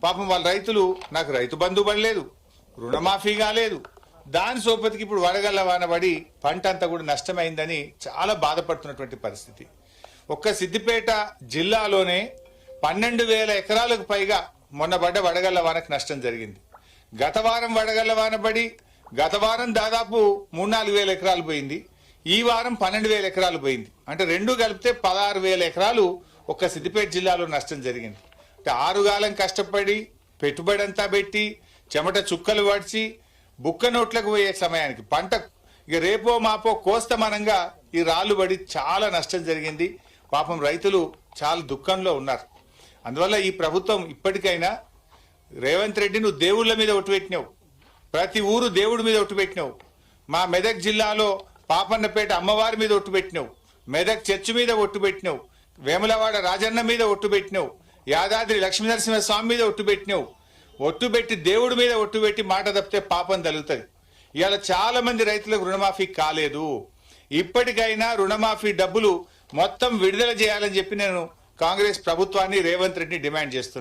పాపం వాళ్ళ రైతులు నాకు రైతు బంధు పడలేదు, రుణమాఫీ కాలేదు, దాని సోపతికి ఇప్పుడు వడగళ్ల వాన పడి పంట అంతా కూడా నష్టమైందని చాలా బాధపడుతున్నటువంటి పరిస్థితి. ఒక్క సిద్దిపేట జిల్లాలోనే 12,000 ఎకరాలకు పైగా మొన్న పడ్డ వడగళ్ల వానకు నష్టం జరిగింది. గత వారం వడగళ్ల వాన పడి గత వారం దాదాపు 3-4 ఎకరాలు పోయింది, ఈ వారం 12,000 ఎకరాలు పోయింది. అంటే రెండు కలిపితే 16,000 ఎకరాలు ఒక్క సిద్దిపేట జిల్లాలో నష్టం జరిగింది. అంటే 6 కాలం కష్టపడి పెట్టుబడి అంతా పెట్టి చెమట చుక్కలు వడిచి బుక్క నోట్లకు పోయే సమయానికి పంట ఇక రేపో మాపో కోస్తమనంగా ఈ రాళ్లు పడి చాలా నష్టం జరిగింది. పాపం రైతులు చాలా దుఃఖంలో ఉన్నారు. అందువల్ల ఈ ప్రభుత్వం ఇప్పటికైనా రేవంత్ రెడ్డి నువ్వు దేవుళ్ళ మీద ఒట్టు పెట్టినావు, ప్రతి ఊరు దేవుడి మీద ఒట్టు పెట్టినావు. మా మెదక్ జిల్లాలో పాపన్నపేట అమ్మవారి మీద ఒట్టు పెట్టినావు, మెదక్ చర్చి మీద ఒట్టు పెట్టినావు, వేములవాడ రాజన్న మీద ఒట్టు పెట్టినావు, యాదాద్రి లక్ష్మీనరసింహ స్వామి మీద ఒట్టు పెట్టినావు. ఒట్టు పెట్టి దేవుడి మీద ఒట్టు పెట్టి మాట తప్పితే పాపం తగులుతుంది. ఇవాళ చాలా మంది రైతులకు రుణమాఫీ కాలేదు. ఇప్పటికైనా రుణమాఫీ డబ్బులు మొత్తం విడుదల చేయాలని చెప్పి నేను కాంగ్రెస్ ప్రభుత్వాన్ని రేవంత్ రెడ్డిని డిమాండ్ చేస్తున్నాను.